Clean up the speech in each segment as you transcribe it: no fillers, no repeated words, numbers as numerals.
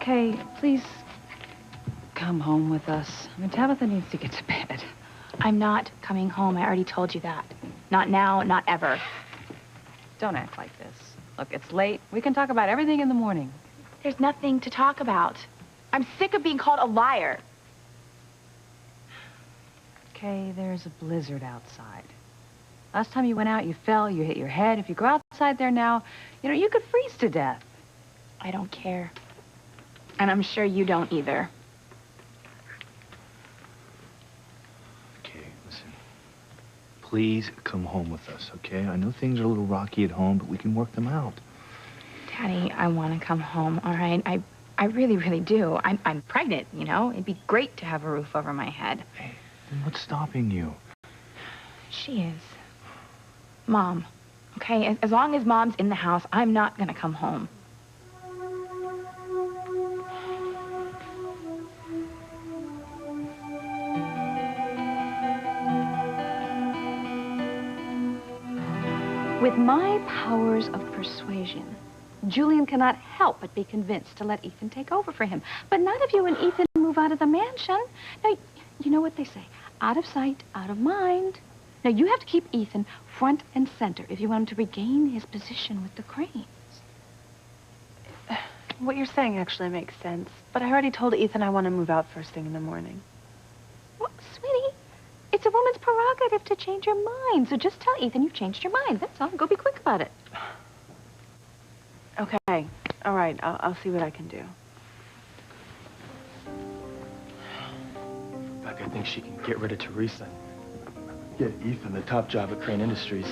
Okay, please come home with us. I mean, Tabitha needs to get to bed. I'm not coming home. I already told you that. Not now, not ever. Don't act like this. Look, it's late. We can talk about everything in the morning. There's nothing to talk about. I'm sick of being called a liar. Okay, there's a blizzard outside. Last time you went out, you fell, you hit your head. If you go outside there now, you could freeze to death. I don't care. And I'm sure you don't either. Okay, listen. Please come home with us, okay? I know things are a little rocky at home, but we can work them out. Daddy, I want to come home, all right? I really, really do. I'm pregnant, It'd be great to have a roof over my head. Hey, then what's stopping you? She is. Mom, okay? As long as Mom's in the house, I'm not gonna come home. With my powers of persuasion, Julian cannot help but be convinced to let Ethan take over for him. But not if you and Ethan move out of the mansion. Now, you know what they say, out of sight, out of mind. Now, you have to keep Ethan front and center if you want him to regain his position with the Cranes. What you're saying actually makes sense. But I already told Ethan I want to move out first thing in the morning. Well, sweetie, it's a woman's prerogative to change your mind. So just tell Ethan you've changed your mind. That's all. Go be quick about it. Okay. All right. I'll see what I can do. Rebecca, I think she can get rid of Teresa. Get Ethan the top job at Crane Industries.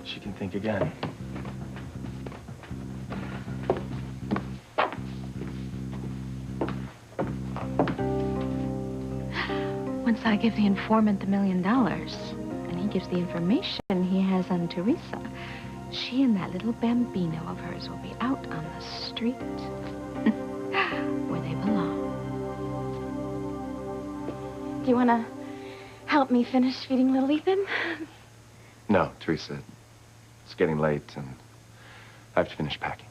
She can think again. Once I give the informant the $1 million, and he gives the information he has on Teresa, she and that little bambino of hers will be out on the street where they belong. Do you want to help me finish feeding little Ethan? No, Teresa. It's getting late, and I have to finish packing.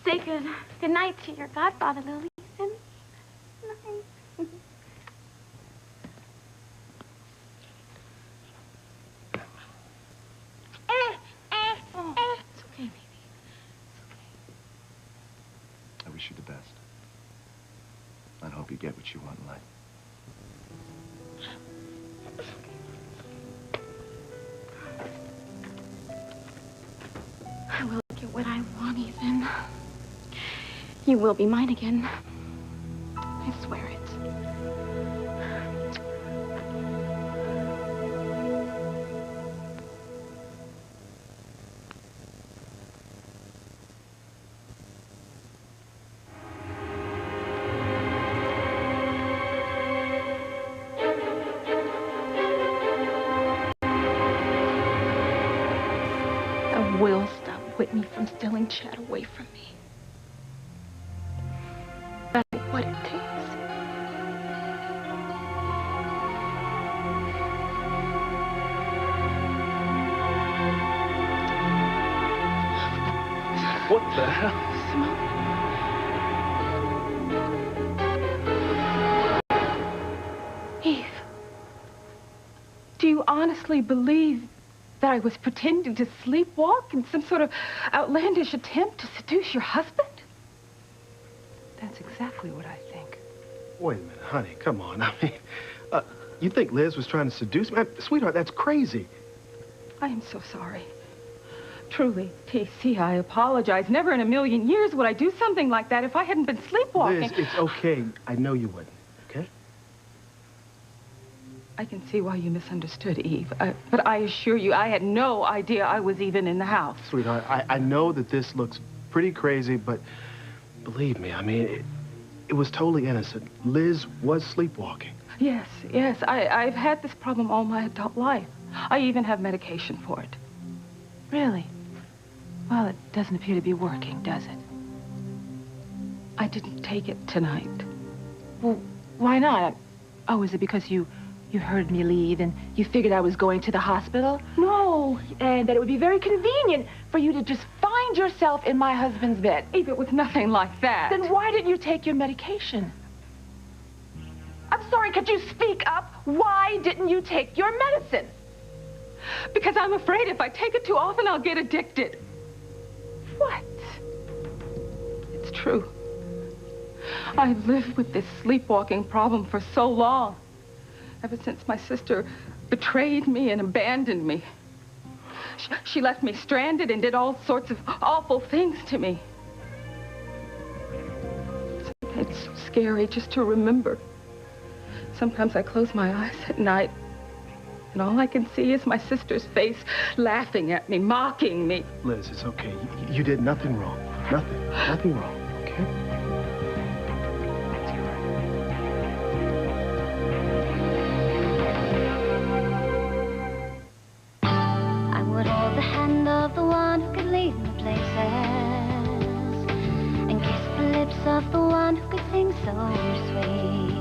Say good night to your godfather, little Ethan. Night. Oh, it's okay, baby. I wish you the best. I hope you get what you want in life. I will get what I want, Ethan. You will be mine again. I swear it. Will stop Whitney from stealing Chad away from me. That's what it takes. What the hell? Simone. Eve, do you honestly believe that I was pretending to sleepwalk in some sort of outlandish attempt to seduce your husband? That's exactly what I think. Wait a minute, honey, come on. I mean, you think Liz was trying to seduce me? Sweetheart, that's crazy. I am so sorry. Truly, TC, I apologize. Never in a million years would I do something like that if I hadn't been sleepwalking. Liz, it's okay. I know you wouldn't, okay? I can see why you misunderstood, Eve. But I assure you, I had no idea I was even in the house. Sweetheart, I know that this looks pretty crazy, but believe me, I mean, it was totally innocent. Liz was sleepwalking. Yes, I've had this problem all my adult life. I even have medication for it. Really? Well, it doesn't appear to be working, does it? I didn't take it tonight. Well, why not? Oh, is it because you heard me leave and you figured I was going to the hospital? No, and that it would be very convenient for you to just find find yourself in my husband's bed? Eve, it was nothing like that. Then why didn't you take your medication? I'm sorry, could you speak up? Why didn't you take your medicine? Because I'm afraid if I take it too often, I'll get addicted. What? It's true. I've lived with this sleepwalking problem for so long. Ever since my sister betrayed me and abandoned me. She left me stranded and did all sorts of awful things to me. It's scary just to remember. Sometimes I close my eyes at night, and all I can see is my sister's face laughing at me, mocking me. Liz, it's okay. You did nothing wrong. Nothing wrong, okay? I would hold the hand of the one who could lead me places and kiss the lips of the one who could sing so sweet.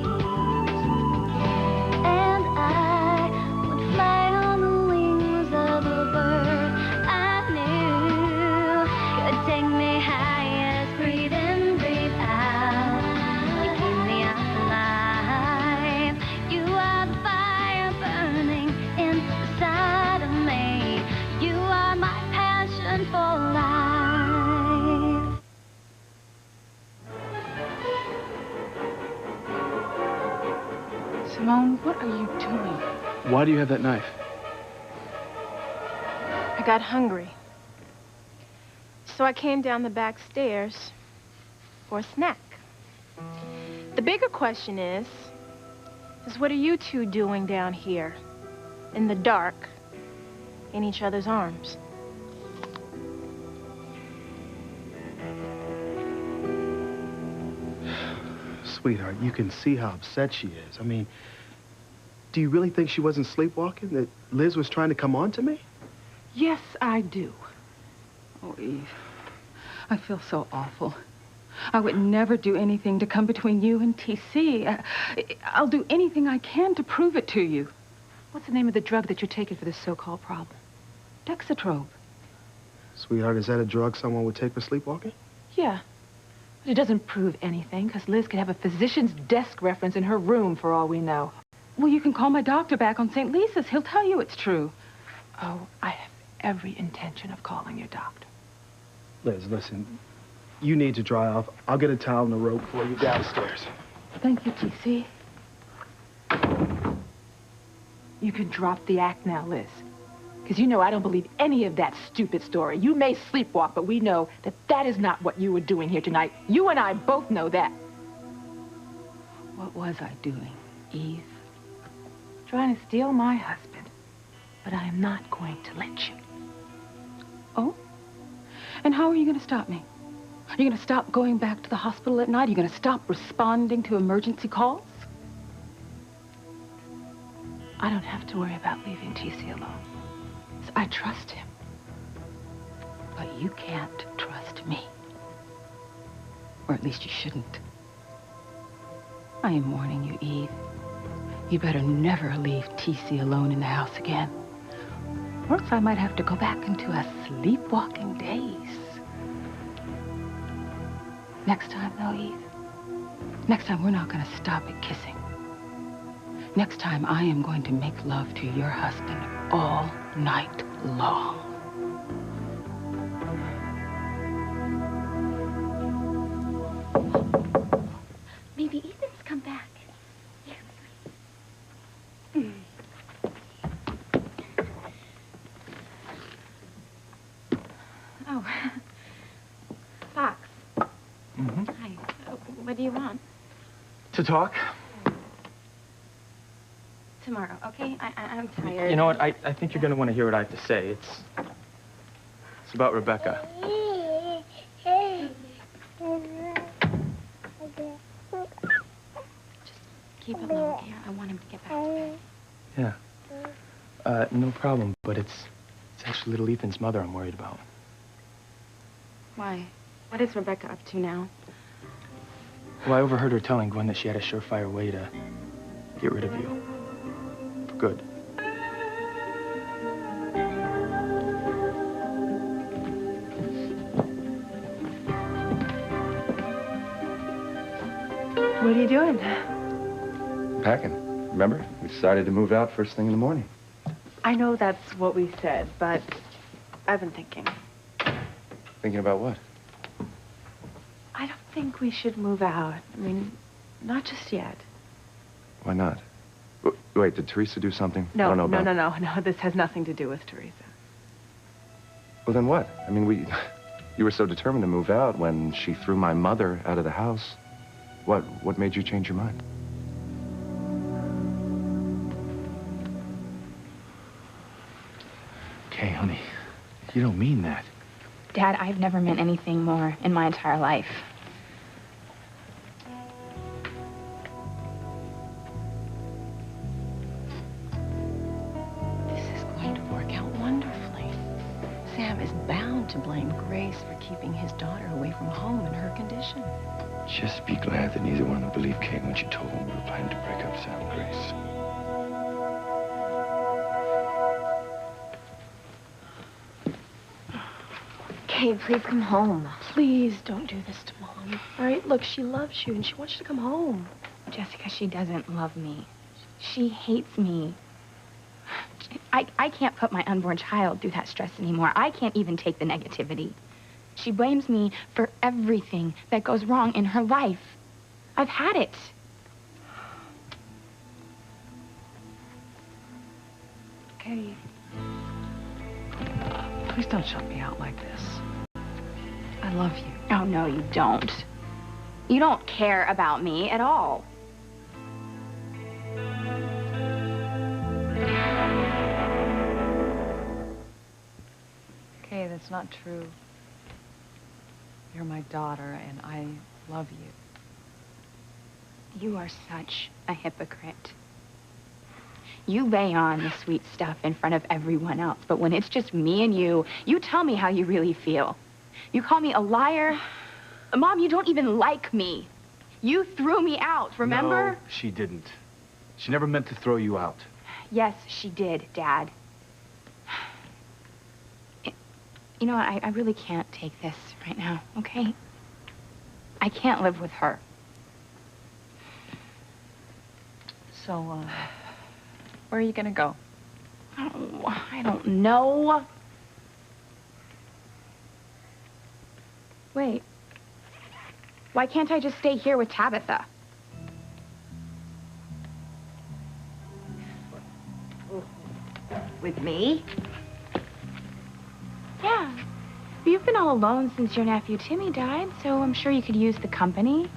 And I would fly on the wings of a bird I knew could take me high as breathe in, breathe out. You keep me alive. You are the fire burning inside of me. You are my passion for life. Simone, what are you doing? Why do you have that knife? I got hungry. So I came down the back stairs for a snack. The bigger question is what are you two doing down here in the dark in each other's arms? Sweetheart, you can see how upset she is. I mean, do you really think she wasn't sleepwalking? That Liz was trying to come on to me? Yes, I do. Oh, Eve, I feel so awful. I would never do anything to come between you and TC. I'll do anything I can to prove it to you. What's the name of the drug that you're taking for this so-called problem? Dexatrobe. Sweetheart, is that a drug someone would take for sleepwalking? Yeah. But it doesn't prove anything, because Liz could have a physician's desk reference in her room for all we know. Well, you can call my doctor back on St. Lisa's. He'll tell you it's true. Oh, I have every intention of calling your doctor. Liz, listen, you need to dry off. I'll get a towel and a rope for you downstairs. Thank you, TC. You can drop the act now, Liz. Because you know I don't believe any of that stupid story. You may sleepwalk, but we know that that is not what you were doing here tonight. You and I both know that. What was I doing, Eve? Trying to steal my husband. But I am not going to let you. Oh? And how are you going to stop me? Are you going to stop going back to the hospital at night? Are you going to stop responding to emergency calls? I don't have to worry about leaving TC alone. I trust him. But you can't trust me. Or at least you shouldn't. I am warning you, Eve. You better never leave TC alone in the house again. Or else I might have to go back into a sleepwalking daze. Next time, though, Eve. Next time, we're not going to stop at kissing. Next time, I am going to make love to your husband all night long. Maybe Ethan's come back. Oh. Fox. Mm-hmm. Hi. What do you want? To talk? Tomorrow, okay? I'm tired. You know what? I think you're going to want to hear what I have to say. It's about Rebecca. Keep it low, okay? I want him to get back to bed. Yeah. No problem, but it's actually little Ethan's mother I'm worried about. Why? What is Rebecca up to now? Well, I overheard her telling Gwen that she had a surefire way to get rid of you. For good. What are you doing? Packing. Remember? We decided to move out first thing in the morning. I know that's what we said, but I've been thinking. Thinking about what? I don't think we should move out. I mean, not just yet. Why not? Wait, did Teresa do something? I No, don't know about... no. This has nothing to do with Teresa. Well, then what? I mean, you were so determined to move out when she threw my mother out of the house. What made you change your mind? Okay, honey. You don't mean that. Dad, I've never meant anything more in my entire life. This is going to work out wonderfully. Sam is bound to blame Grace for keeping his daughter away from home in her condition. Just be glad that neither one of them believed Kate when she told them we were planning to break up Sam and Grace. Kate, please come home. Please don't do this to Mom. All right, look, she loves you and she wants you to come home. Jessica, she doesn't love me. She hates me. I can't put my unborn child through that stress anymore. I can't even take the negativity. She blames me for everything that goes wrong in her life. I've had it. Katie, please don't shut me out like this. I love you. Oh, no, you don't. You don't care about me at all. Kay, that's not true. You're my daughter, and I love you. You are such a hypocrite. You lay on the sweet stuff in front of everyone else, but when it's just me and you tell me how you really feel. You call me a liar. Mom, you don't even like me. You threw me out, remember? No, she didn't. She never meant to throw you out. Yes, she did, Dad. You know what? I really can't take this right now, okay? I can't live with her. So, where are you gonna go? Oh, I don't know. Wait. Why can't I just stay here with Tabitha? With me? Yeah. You've been all alone since your nephew Timmy died, so I'm sure you could use the company.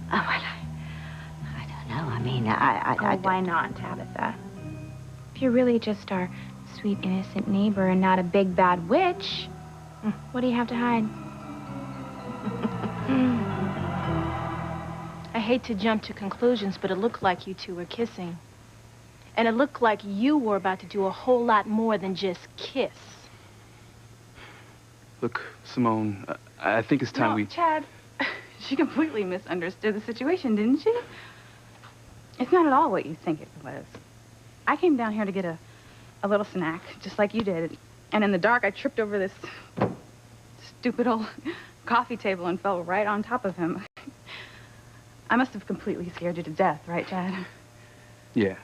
Oh, well, I don't know. I mean, Oh, why not, Tabitha? If you're really just our sweet, innocent neighbor and not a big, bad witch, what do you have to hide? I hate to jump to conclusions, but it looked like you two were kissing. And it looked like you were about to do a whole lot more than just kiss. Look, Simone, I think it's time Chad, she completely misunderstood the situation, didn't she? It's not at all what you think it was. I came down here to get a little snack, just like you did. And in the dark, I tripped over this stupid old coffee table and fell right on top of him. I must have completely scared you to death, right, Chad? Yeah.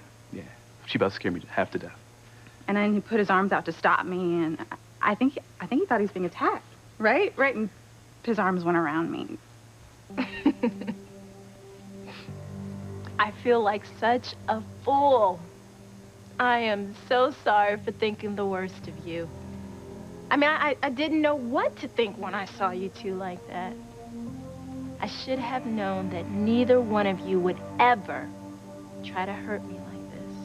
She about scared me half to death. And then he put his arms out to stop me, and I think he thought he was being attacked, right? Right, and his arms went around me. I feel like such a fool. I am so sorry for thinking the worst of you. I mean, I didn't know what to think when I saw you two like that. I should have known that neither one of you would ever try to hurt me like this.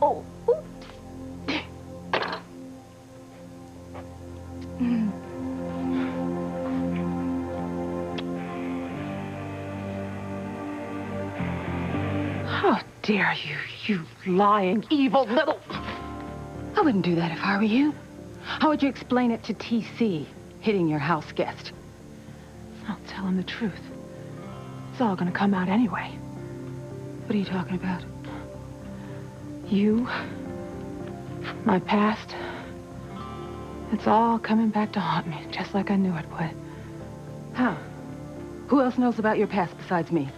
Oh, oops. How dare you, you lying, evil little... I wouldn't do that if I were you. How would you explain it to TC, hitting your house guest? I'll tell him the truth. It's all gonna come out anyway. What are you talking about? You, my past, it's all coming back to haunt me, just like I knew it would. How? Who else knows about your past besides me?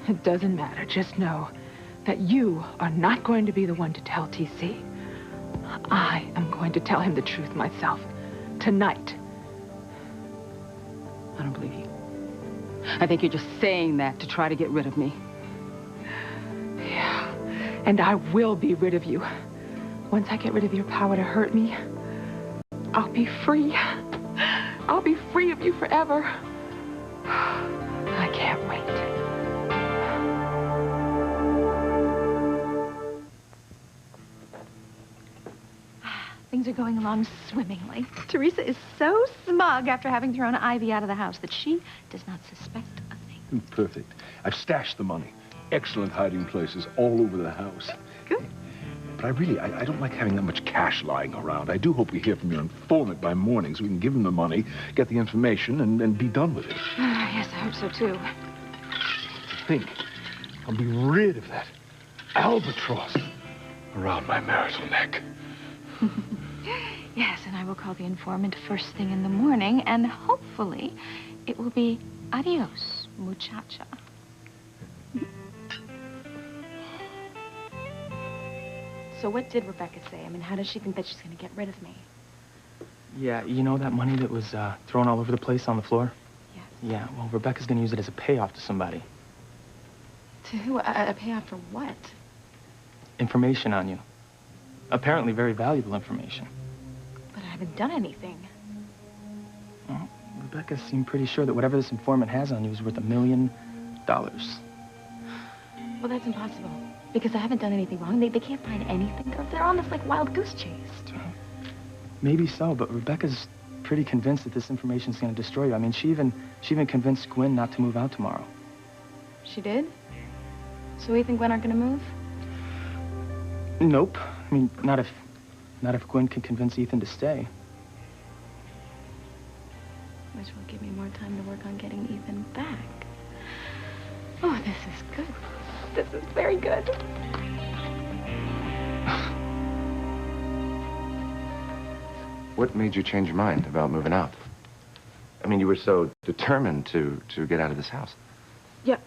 It doesn't matter. Just know that you are not going to be the one to tell TC. I am going to tell him the truth myself. Tonight. I don't believe you. I think you're just saying that to try to get rid of me. Yeah. And I will be rid of you. Once I get rid of your power to hurt me, I'll be free. I'll be free of you forever. I can't wait. Things are going along swimmingly. Teresa is so smug after having thrown Ivy out of the house that she does not suspect a thing. Perfect. I've stashed the money. Excellent hiding places all over the house. Good. But I don't like having that much cash lying around. I do hope we hear from your informant by morning so we can give him the money, get the information, and be done with it. Yes, I hope so, too. To think, I'll be rid of that albatross around my marital neck. Yes, and I will call the informant first thing in the morning, and hopefully it will be adios, muchacha. So what did Rebecca say? I mean, how does she think that she's going to get rid of me? Yeah, you know that money that was thrown all over the place on the floor? Yes. Yeah, well, Rebecca's gonna use it as a payoff to somebody. To who? A payoff for what? Information on you. Apparently very valuable information. But I haven't done anything. Well, Rebecca seemed pretty sure that whatever this informant has on you is worth $1 million. Well, that's impossible. Because I haven't done anything wrong. They can't find anything. They're on this, like, wild goose chase. Maybe so, but Rebecca's pretty convinced that this information's gonna destroy you. I mean, she even convinced Gwen not to move out tomorrow. She did? So Ethan and Gwen aren't going to move? Nope. I mean, not if Gwen can convince Ethan to stay. Which will give me more time to work on getting Ethan back. Oh, this is good. This is very good. What made you change your mind about moving out? I mean, you were so determined to get out of this house. Yeah,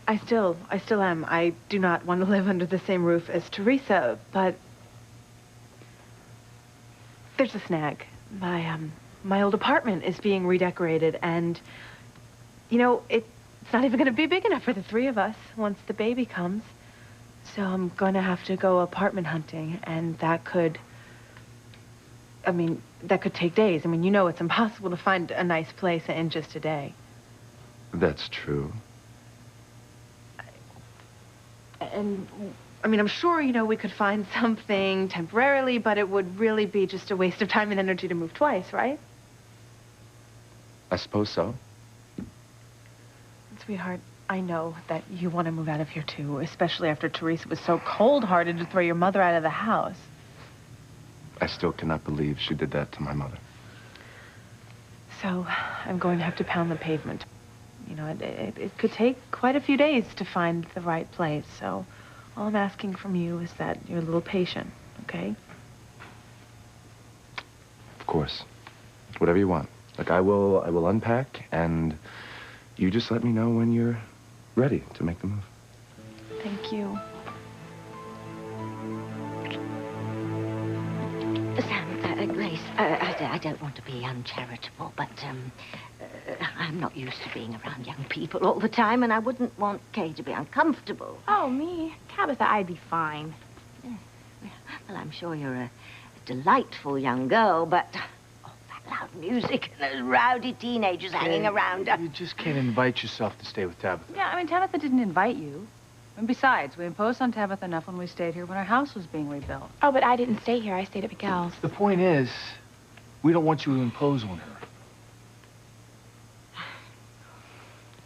I still am. I do not want to live under the same roof as Teresa, but there's a snag. My old apartment is being redecorated, and, you know, it's not even going to be big enough for the three of us once the baby comes. So I'm going to have to go apartment hunting, and that could take days. I mean, you know it's impossible to find a nice place in just a day. That's true. And, I mean, I'm sure, you know, we could find something temporarily, but it would really be just a waste of time and energy to move twice, right? I suppose so. Sweetheart, I know that you want to move out of here, too, especially after Teresa was so cold-hearted to throw your mother out of the house. I still cannot believe she did that to my mother. So I'm going to have to pound the pavement. You know, it could take quite a few days to find the right place, so all I'm asking from you is that you're a little patient, okay? Of course. Whatever you want. Like, I will unpack, and you just let me know when you're ready to make the move. Thank you. Sam, Grace, I don't want to be uncharitable, but I'm not used to being around young people all the time, and I wouldn't want Kay to be uncomfortable. Oh, me? Tabitha, I'd be fine. Yeah. Well, I'm sure you're a delightful young girl, but all that loud music and those rowdy teenagers hanging around. You just can't invite yourself to stay with Tabitha. Yeah, I mean, Tabitha didn't invite you. And besides, we imposed on Tabitha enough when we stayed here when our house was being rebuilt. Oh, but I didn't stay here. I stayed at Miguel's. The point is, we don't want you to impose on her.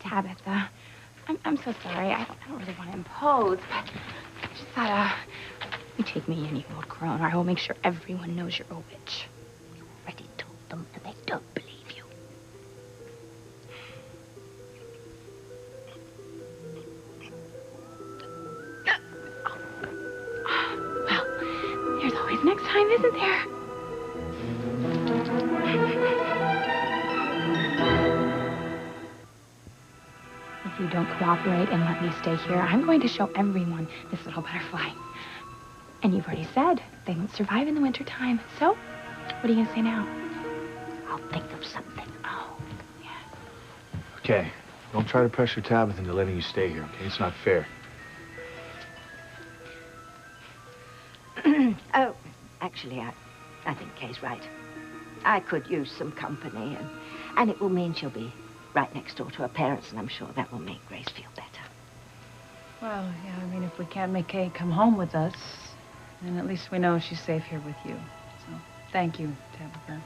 Tabitha, I'm so sorry. I don't really want to impose, but I just thought, you take me in, you old crone, or I will make sure everyone knows you're a witch. You already told them, and they don't believe you. Well, there's always next time, isn't there? don't cooperate and let me stay here, I'm going to show everyone this little butterfly. And you've already said they won't survive in the wintertime. So, what are you going to say now? I'll think of something. Oh, yeah. Okay, don't try to pressure Tabitha into letting you stay here, okay? It's not fair. Oh, actually, I think Kay's right. I could use some company, and it will mean she'll be right next door to her parents, and I'm sure that will make Grace feel better. Well, yeah, I mean, if we can't make Kay come home with us, then at least we know she's safe here with you. So, thank you, Tabitha.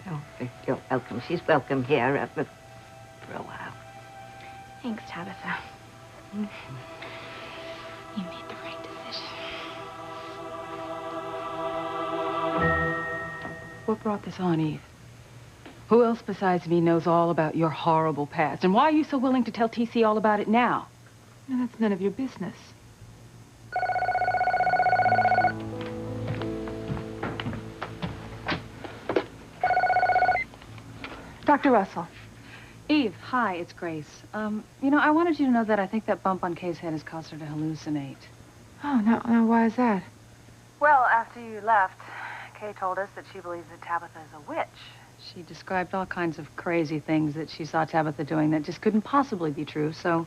Oh, you're welcome. She's welcome here for a while. Thanks, Tabitha. You made the right decision. What brought this on, Eve? Who else besides me knows all about your horrible past? And why are you so willing to tell TC all about it now? No, that's none of your business. Dr. Russell. Eve, hi, it's Grace. You know, I wanted you to know that I think that bump on Kay's head has caused her to hallucinate. Oh, no, why is that? Well, after you left, Kay told us that she believes that Tabitha is a witch. She described all kinds of crazy things that she saw Tabitha doing that just couldn't possibly be true, so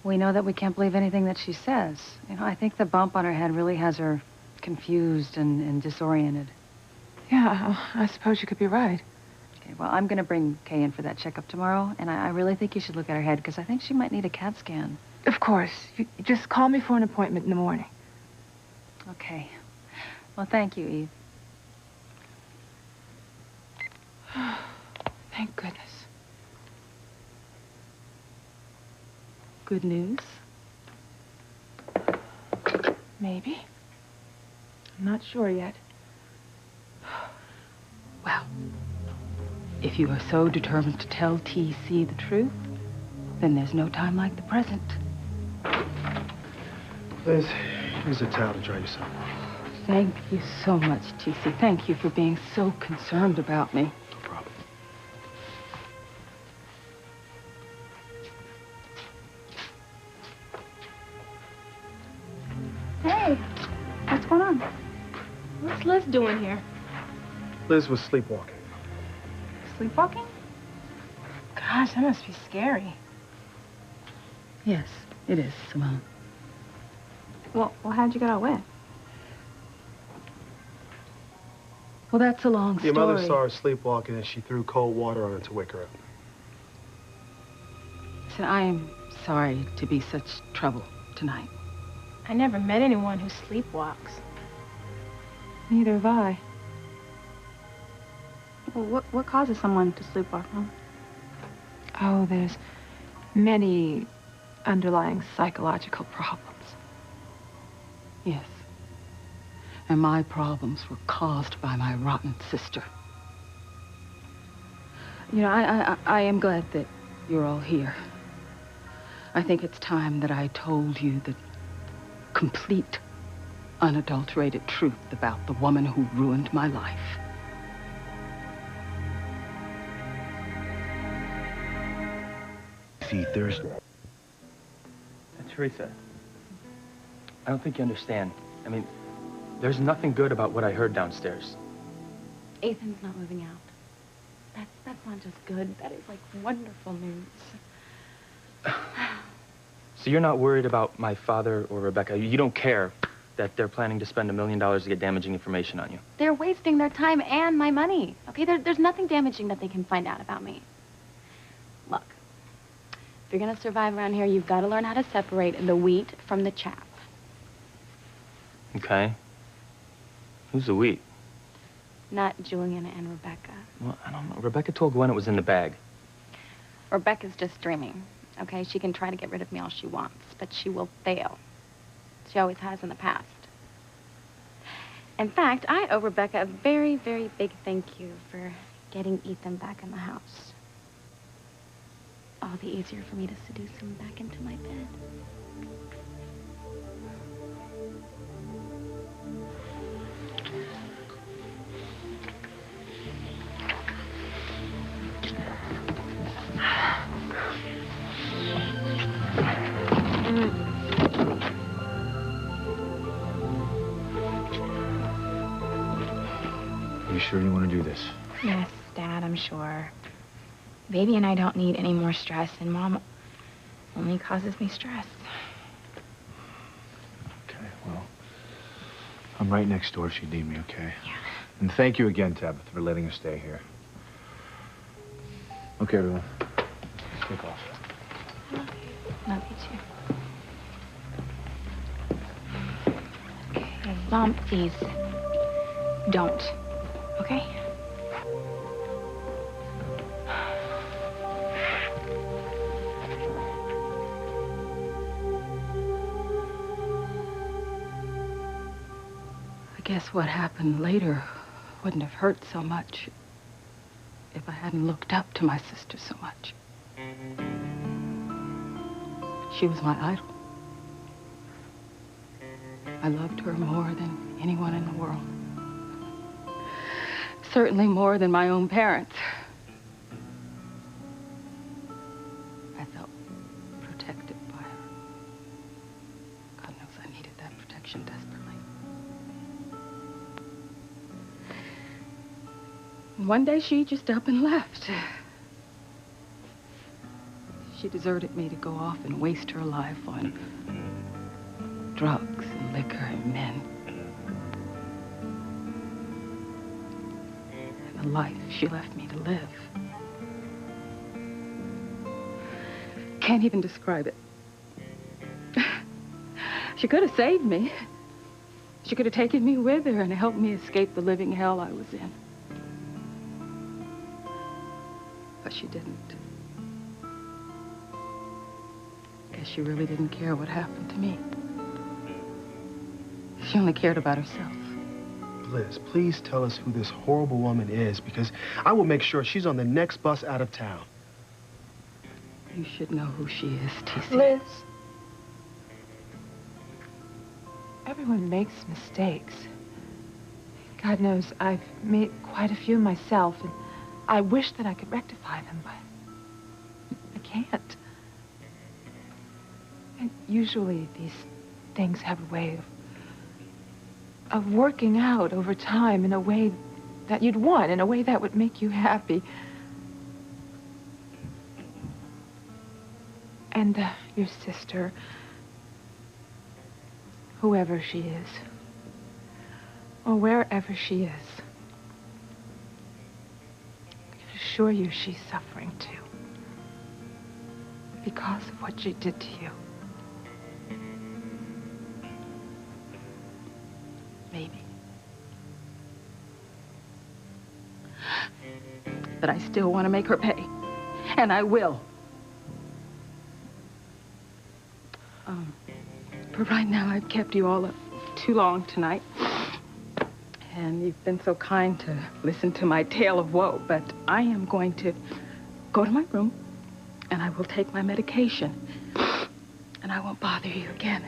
we know that we can't believe anything that she says. You know, I think the bump on her head really has her confused and disoriented. Yeah, I suppose you could be right. Okay, well, I'm going to bring Kay in for that checkup tomorrow, and I really think you should look at her head, because I think she might need a CAT scan. Of course. You just call me for an appointment in the morning. Okay. Well, thank you, Eve. Thank goodness. Good news? Maybe. I'm not sure yet. Well, if you are so determined to tell TC the truth, then there's no time like the present. Liz, here's a towel to dry yourself. Thank you so much, TC. Thank you for being so concerned about me. No problem. Hey, what's going on? What's Liz doing here? Liz was sleepwalking. Sleepwalking? Gosh, that must be scary. Yes, it is, Simone. Well, how'd you get all wet? Well, that's a long story. Your mother saw her sleepwalking and she threw cold water on her to wake her up. Listen, I am sorry to be such trouble tonight. I never met anyone who sleepwalks. Neither have I. Well, what causes someone to sleepwalk, Mom? Oh, there's many underlying psychological problems. Yes. And my problems were caused by my rotten sister. You know, I am glad that you're all here. I think it's time that I told you the complete, unadulterated truth about the woman who ruined my life. See Thursday. Teresa, I don't think you understand. I mean, there's nothing good about what I heard downstairs. Ethan's not moving out. That's not just good. That is like wonderful news. So you're not worried about my father or Rebecca? You don't care that they're planning to spend $1 million to get damaging information on you? They're wasting their time and my money. Okay, there's nothing damaging that they can find out about me. Look, if you're gonna survive around here, you've got to learn how to separate the wheat from the chaff. Okay. Who's the wheat? Not Julian and Rebecca. Well, I don't know. Rebecca told Gwen it was in the bag. Rebecca's just dreaming, okay? She can try to get rid of me all she wants, but she will fail. She always has in the past. In fact, I owe Rebecca a very, very big thank you for getting Ethan back in the house. All the easier for me to seduce him back into my bed. You sure you want to do this? Yes, Dad, I'm sure. Baby and I don't need any more stress, and Mom only causes me stress. Okay, well, I'm right next door if you need me, okay? Yeah. And thank you again, Tabitha, for letting us stay here. Okay, everyone. Let's take off. Love you too. Okay. Mom, please, don't. Okay? I guess what happened later wouldn't have hurt so much if I hadn't looked up to my sister so much. She was my idol. I loved her more than anyone in the world. Certainly more than my own parents. I felt protected by her. God knows I needed that protection desperately. And one day she just up and left. She deserted me to go off and waste her life on drugs and liquor and men. And the life she left me to live. Can't even describe it. She could have saved me. She could have taken me with her and helped me escape the living hell I was in. But she didn't. Guess she really didn't care what happened to me. She only cared about herself. Liz, please tell us who this horrible woman is, because I will make sure she's on the next bus out of town. You should know who she is, TC. Liz. Everyone makes mistakes. God knows I've made quite a few myself, and I wish that I could rectify them, but I can't. And usually these things have a way of working out over time in a way that you'd want, in a way that would make you happy. And your sister, whoever she is, or wherever she is, I can assure you she's suffering too, because of what she did to you. Maybe. But I still want to make her pay. And I will. For right now, I've kept you all up too long tonight. And you've been so kind to listen to my tale of woe. But I am going to go to my room, and I will take my medication. And I won't bother you again.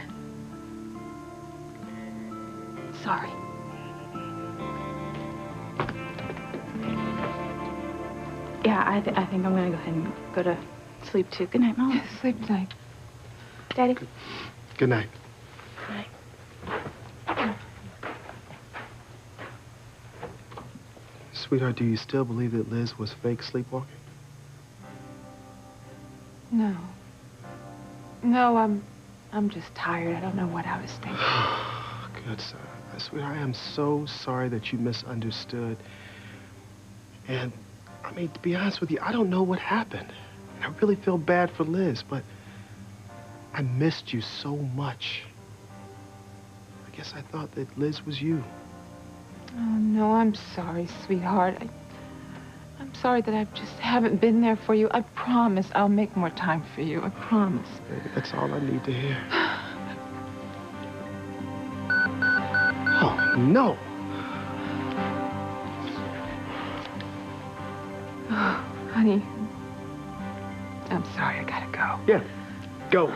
Sorry. Yeah, I think I'm gonna go ahead and go to sleep too. Good night, Mom. Yes, sleep tight. Daddy. Good night. Good night. Sweetheart, do you still believe that Liz was fake sleepwalking? No. No, I'm just tired. I don't know what I was thinking. Good, son. Sweetheart, I am so sorry that you misunderstood. And, I mean, to be honest with you, I don't know what happened. I really feel bad for Liz, but I missed you so much. I guess I thought that Liz was you. Oh, no, I'm sorry, sweetheart. I'm sorry that I just haven't been there for you. I promise I'll make more time for you. I promise. Baby, that's all I need to hear. Oh, no. Oh, honey, I'm sorry. I gotta go. Yeah, go.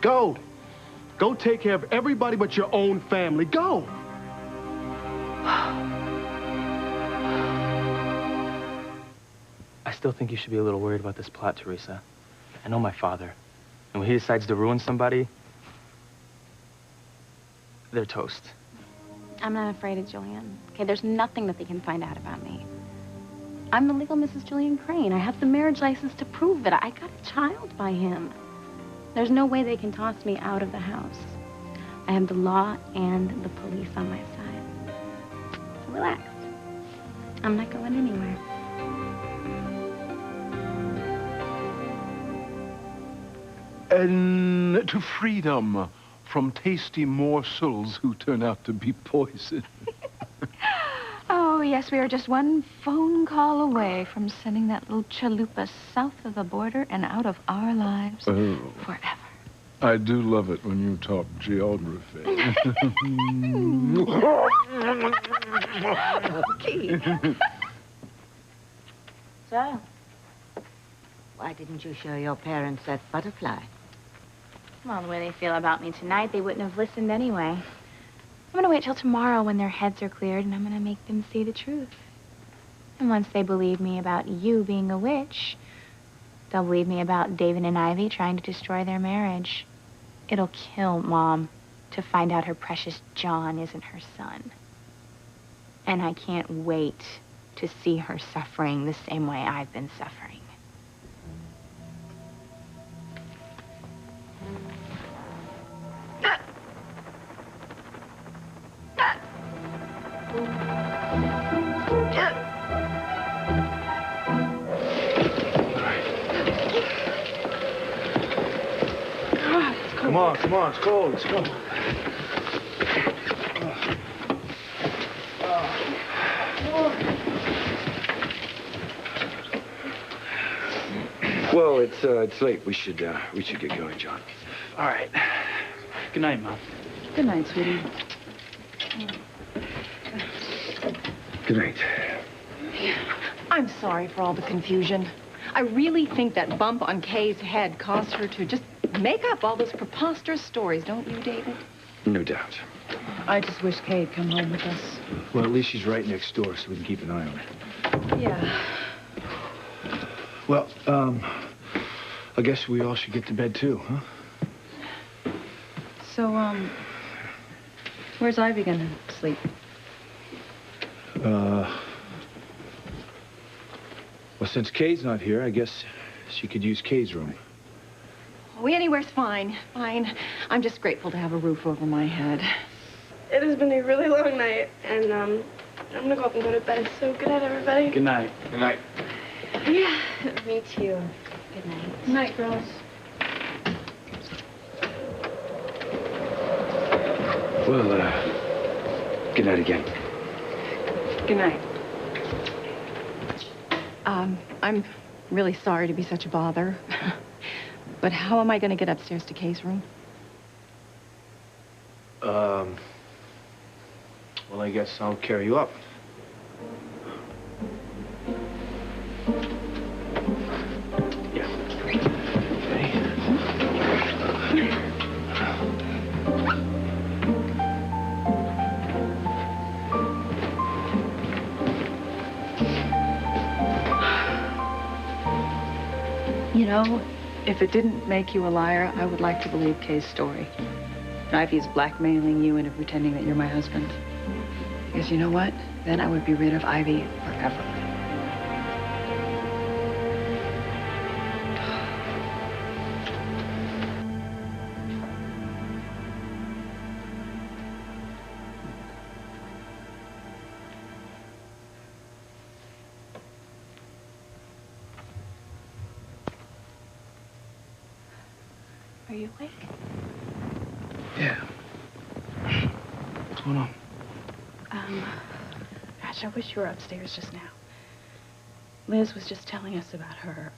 Go. Go take care of everybody but your own family. Go. I still think you should be a little worried about this plot, Teresa. I know my father. And when he decides to ruin somebody, they're toast. I'm not afraid of Julian. Okay, there's nothing that they can find out about me. I'm the legal Mrs. Julian Crane. I have the marriage license to prove it. I got a child by him. There's no way they can toss me out of the house. I have the law and the police on my side. So relax. I'm not going anywhere. And to freedom from tasty morsels who turn out to be poison. Oh, yes, we are just one phone call away from sending that little chalupa south of the border and out of our lives forever. I do love it when you talk geography. So, why didn't you show your parents that butterfly? Well, the way they feel about me tonight, they wouldn't have listened anyway. I'm gonna wait till tomorrow when their heads are cleared, and I'm gonna make them see the truth. And once they believe me about you being a witch, they'll believe me about David and Ivy trying to destroy their marriage. It'll kill Mom to find out her precious John isn't her son. And I can't wait to see her suffering the same way I've been suffering. Come on, it's cold, it's cold. Well, it's late. We should get going, John. All right. Good night, Mom. Good night, sweetie. Good night. I'm sorry for all the confusion. I really think that bump on Kay's head caused her to just make up all those preposterous stories, don't you, David? No doubt. I just wish Kay had come home with us. Well, at least she's right next door, so we can keep an eye on her. Yeah. Well, I guess we all should get to bed, too, huh? So, where's Ivy gonna sleep? Well, since Kay's not here, I guess she could use Kay's room. Oh, anywhere's fine. Fine. I'm just grateful to have a roof over my head. It has been a really long night, and I'm gonna go up and go to bed. So good night, everybody. Good night. Good night. Yeah. Me too. Good night. Good night, girls. Well, good night again. Good night. I'm really sorry to be such a bother. But how am I going to get upstairs to Kay's room? Well, I guess I'll carry you up. Yeah. You know, if it didn't make you a liar, I would like to believe Kay's story. Ivy's blackmailing you into pretending that you're my husband. Because you know what? Then I would be rid of Ivy forever. Are you awake? Yeah. What's going on? Gosh, I wish you were upstairs just now. Liz was just telling us about her,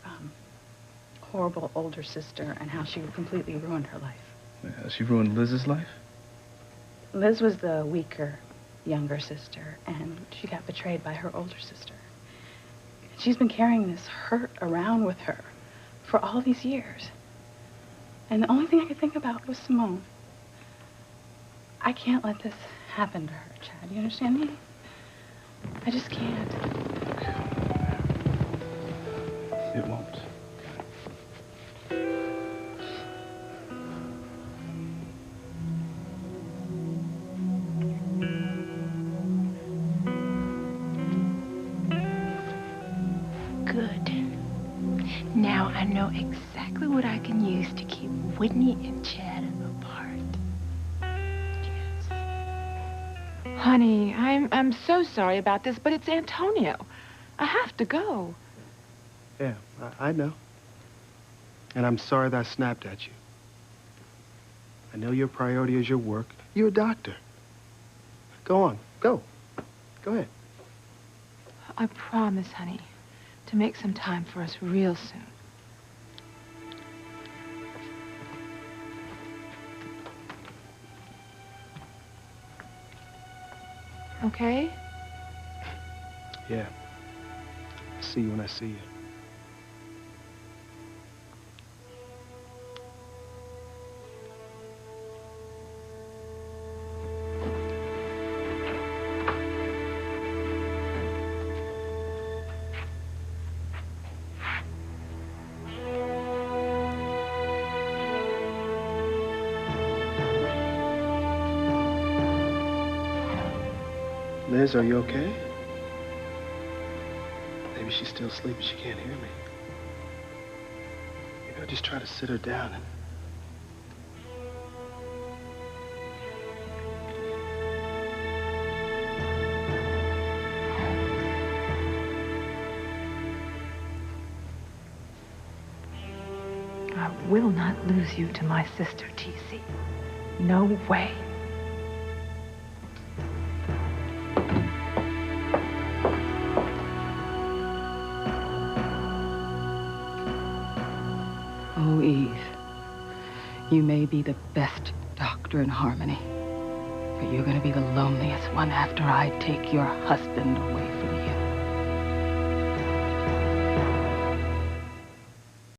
horrible older sister and how she completely ruined her life. Yeah, she ruined Liz's life? Liz was the weaker, younger sister, and she got betrayed by her older sister. She's been carrying this hurt around with her for all these years. And the only thing I could think about was Simone. I can't let this happen to her, Chad. You understand me? I just can't. It won't. Good. Now I know exactly what I can use to keep Whitney and Chad apart. Honey, I'm so sorry about this, but it's Antonio. I have to go. Yeah, I know. And I'm sorry that I snapped at you. I know your priority is your work. You're a doctor. Go on. Go. Go ahead. I promise, honey, to make some time for us real soon. Okay? Yeah. I'll see you when I see you. Liz, are you okay? Maybe she's still asleep and she can't hear me. Maybe I'll just try to sit her down and... I will not lose you to my sister, T.C. No way. Oh, Eve, you may be the best doctor in Harmony, but you're going to be the loneliest one after I take your husband away